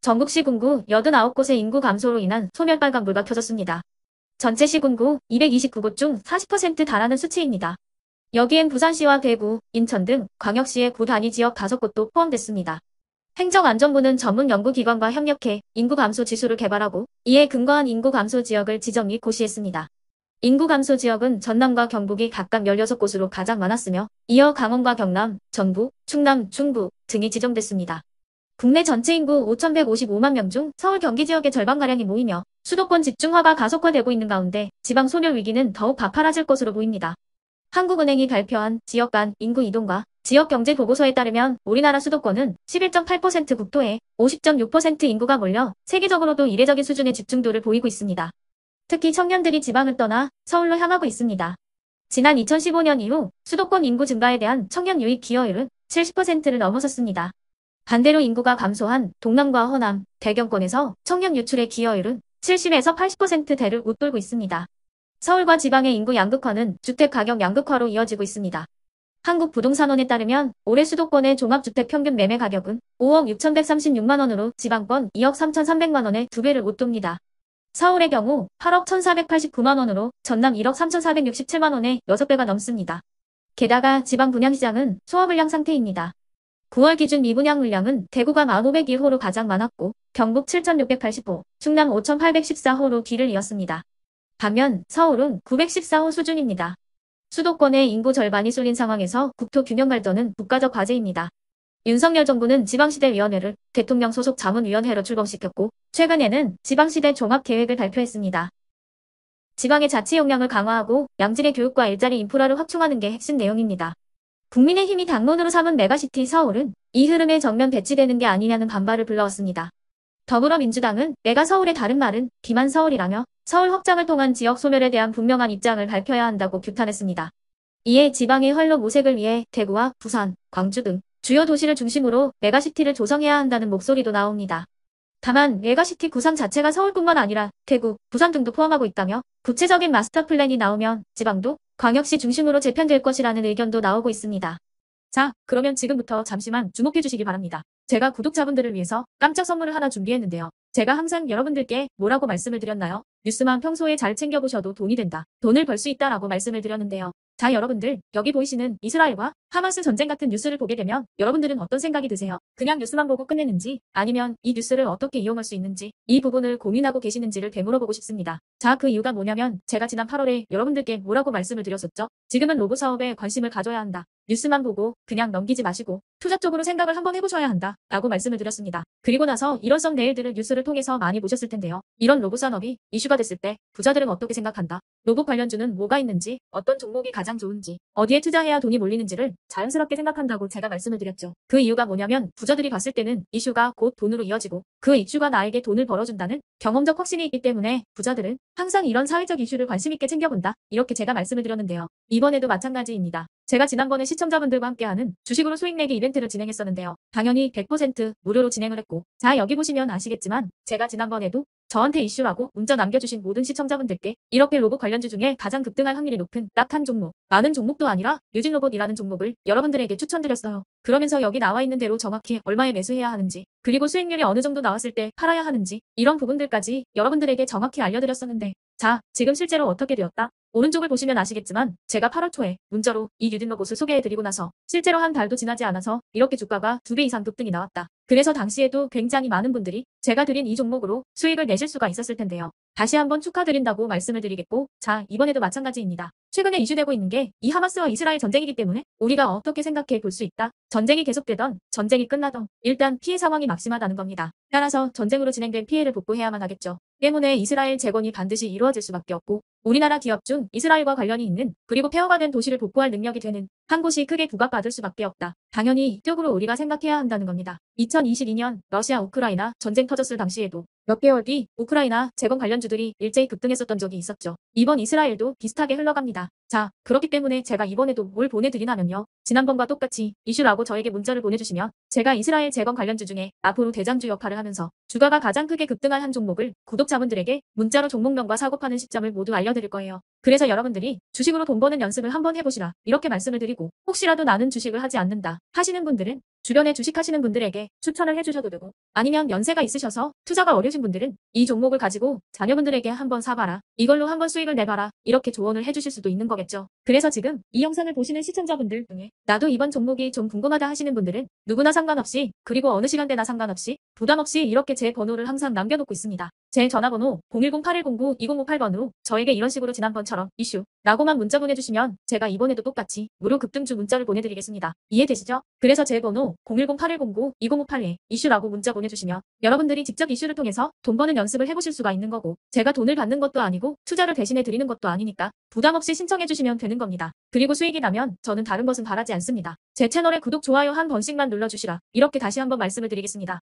전국 시군구 89곳의 인구 감소로 인한 소멸 빨간불가 켜졌습니다. 전체 시군구 229곳 중 40% 달하는 수치입니다. 여기엔 부산시와 대구, 인천 등 광역시의 구 단위 지역 5곳도 포함됐습니다. 행정안전부는 전문 연구기관과 협력해 인구 감소 지수를 개발하고 이에 근거한 인구 감소 지역을 지정 및 고시했습니다. 인구 감소 지역은 전남과 경북이 각각 16곳으로 가장 많았으며 이어 강원과 경남, 전북, 충남, 중부 등이 지정됐습니다. 국내 전체 인구 5,155만 명 중 서울 경기 지역의 절반가량이 모이며 수도권 집중화가 가속화되고 있는 가운데 지방 소멸 위기는 더욱 가파라질 것으로 보입니다. 한국은행이 발표한 지역 간 인구 이동과 지역 경제 보고서에 따르면 우리나라 수도권은 11.8% 국토에 50.6% 인구가 몰려 세계적으로도 이례적인 수준의 집중도를 보이고 있습니다. 특히 청년들이 지방을 떠나 서울로 향하고 있습니다. 지난 2015년 이후 수도권 인구 증가에 대한 청년 유입 기여율은 70%를 넘어섰습니다. 반대로 인구가 감소한 동남과 호남, 대경권에서 청년 유출의 기여율은 70에서 80%대를 웃돌고 있습니다. 서울과 지방의 인구 양극화는 주택 가격 양극화로 이어지고 있습니다. 한국부동산원에 따르면 올해 수도권의 종합주택 평균 매매 가격은 5억 6,136만 원으로 지방권 2억 3,300만 원의 2배를 웃돕니다. 서울의 경우 8억 1,489만 원으로 전남 1억 3,467만 원의 6배가 넘습니다. 게다가 지방 분양시장은 소화불량 상태입니다. 9월 기준 미분양 물량은 대구가 1,501호로 가장 많았고 경북 7,685, 충남 5,814호로 뒤를 이었습니다. 반면 서울은 914호 수준입니다. 수도권의 인구 절반이 쏠린 상황에서 국토 균형 발전은 국가적 과제입니다. 윤석열 정부는 지방시대위원회를 대통령 소속 자문위원회로 출범시켰고 최근에는 지방시대 종합계획을 발표했습니다. 지방의 자치 역량을 강화하고 양질의 교육과 일자리 인프라를 확충하는 게 핵심 내용입니다. 국민의힘이 당론으로 삼은 메가시티 서울은 이 흐름에 정면 배치되는 게 아니냐는 반발을 불러왔습니다. 더불어민주당은 내가 서울의 다른 말은 기만 서울이라며 서울 확장을 통한 지역 소멸에 대한 분명한 입장을 밝혀야 한다고 규탄했습니다. 이에 지방의 활로 모색을 위해 대구와 부산, 광주 등 주요 도시를 중심으로 메가시티를 조성해야 한다는 목소리도 나옵니다. 다만 메가시티 구상 자체가 서울뿐만 아니라 대구, 부산 등도 포함하고 있다며 구체적인 마스터 플랜이 나오면 지방도 광역시 중심으로 재편될 것이라는 의견도 나오고 있습니다. 자, 그러면 지금부터 잠시만 주목해 주시기 바랍니다. 제가 구독자분들을 위해서 깜짝 선물을 하나 준비했는데요. 제가 항상 여러분들께 뭐라고 말씀을 드렸나요? 뉴스만 평소에 잘 챙겨보셔도 돈이 된다. 돈을 벌 수 있다라고 말씀을 드렸는데요. 자, 여러분들, 여기 보이시는 이스라엘과 하마스 전쟁 같은 뉴스를 보게 되면 여러분들은 어떤 생각이 드세요? 그냥 뉴스만 보고 끝내는지 아니면 이 뉴스를 어떻게 이용할 수 있는지 이 부분을 고민하고 계시는지를 되물어보고 싶습니다. 자, 그 이유가 뭐냐면 제가 지난 8월에 여러분들께 뭐라고 말씀을 드렸었죠? 지금은 로봇 사업에 관심을 가져야 한다. 뉴스만 보고 그냥 넘기지 마시고 투자 쪽으로 생각을 한번 해보셔야 한다 라고 말씀을 드렸습니다. 그리고 나서 이런 썸네일들을 뉴스를 통해서 많이 보셨을 텐데요. 이런 로봇 산업이 이슈가 됐을 때 부자들은 어떻게 생각한다? 로봇 관련주는 뭐가 있는지, 어떤 종목이 가장 좋은지, 어디에 투자해야 돈이 몰리는지를 자연스럽게 생각한다고 제가 말씀을 드렸죠. 그 이유가 뭐냐면 부자들이 봤을 때는 이슈가 곧 돈으로 이어지고 그 이슈가 나에게 돈을 벌어준다는 경험적 확신이 있기 때문에 부자들은 항상 이런 사회적 이슈를 관심 있게 챙겨본다. 이렇게 제가 말씀을 드렸는데요. 이번에도 마찬가지입니다. 제가 지난번에 시청자분들과 함께하는 주식으로 수익 내기 이벤트를 진행했었는데요. 당연히 100% 무료로 진행을 했고 자, 여기 보시면 아시겠지만 제가 지난번에도 저한테 이슈라고 문자 남겨주신 모든 시청자분들께 이렇게 로봇 관련주 중에 가장 급등할 확률이 높은 딱 한 종목, 많은 종목도 아니라 뉴진로봇이라는 종목을 여러분들에게 추천드렸어요. 그러면서 여기 나와 있는 대로 정확히 얼마에 매수해야 하는지, 그리고 수익률이 어느 정도 나왔을 때 팔아야 하는지 이런 부분들까지 여러분들에게 정확히 알려드렸었는데 자, 지금 실제로 어떻게 되었다? 오른쪽을 보시면 아시겠지만 제가 8월 초에 문자로 이 뉴진로봇을 소개해드리고 나서 실제로 한 달도 지나지 않아서 이렇게 주가가 2배 이상 급등이 나왔다. 그래서 당시에도 굉장히 많은 분들이 제가 드린 이 종목으로 수익을 내실 수가 있었을 텐데요. 다시 한번 축하드린다고 말씀을 드리겠고 자, 이번에도 마찬가지입니다. 최근에 이슈되고 있는 게 이 하마스와 이스라엘 전쟁이기 때문에 우리가 어떻게 생각해 볼 수 있다. 전쟁이 계속되던 전쟁이 끝나던 일단 피해 상황이 막심하다는 겁니다. 따라서 전쟁으로 진행된 피해를 복구해야만 하겠죠. 때문에 이스라엘 재건이 반드시 이루어질 수밖에 없고 우리나라 기업 중 이스라엘과 관련이 있는 그리고 폐허가 된 도시를 복구할 능력이 되는 한 곳이 크게 부각받을 수밖에 없다. 당연히 이쪽으로 우리가 생각해야 한다는 겁니다. 2022년 러시아 우크라이나 전쟁 터졌을 당시에도 몇 개월 뒤 우크라이나 재건 관련주들이 일제히 급등했었던 적이 있었죠. 이번 이스라엘도 비슷하게 흘러갑니다. 자, 그렇기 때문에 제가 이번에도 뭘 보내드리냐면요. 지난번과 똑같이 이슈라고 저에게 문자를 보내주시면 제가 이스라엘 재건 관련주 중에 앞으로 대장주 역할을 하면서 주가가 가장 크게 급등할 한 종목을 구독자분들에게 문자로 종목명과 사고파는 시점을 모두 알려드릴 거예요. 그래서 여러분들이 주식으로 돈 버는 연습을 한번 해보시라 이렇게 말씀을 드리고, 혹시라도 나는 주식을 하지 않는다 하시는 분들은 주변에 주식하시는 분들에게 추천을 해주셔도 되고, 아니면 연세가 있으셔서 투자가 어려우신 분들은 이 종목을 가지고 자녀분들에게 한번 사봐라, 이걸로 한번 수익을 내봐라, 이렇게 조언을 해주실 수도 있는 거겠죠. 그래서 지금 이 영상을 보시는 시청자분들 중에 나도 이번 종목이 좀 궁금하다 하시는 분들은 누구나 상관없이, 그리고 어느 시간대나 상관없이 부담없이 이렇게 제 번호를 항상 남겨놓고 있습니다. 제 전화번호 010-8109-2058번으로 저에게 이런 식으로 지난번처럼 이슈 라고만 문자 보내주시면 제가 이번에도 똑같이 무료 급등주 문자를 보내드리겠습니다. 이해되시죠? 그래서 제 번호 010-8109-2058에 이슈라고 문자 보내주시면 여러분들이 직접 이슈를 통해서 돈 버는 연습을 해보실 수가 있는 거고, 제가 돈을 받는 것도 아니고 투자를 대신해 드리는 것도 아니니까 부담없이 신청해 주시면 되는 겁니다. 그리고 수익이 나면 저는 다른 것은 바라지 않습니다. 제 채널에 구독, 좋아요 한 번씩만 눌러주시라 이렇게 다시 한번 말씀을 드리겠습니다.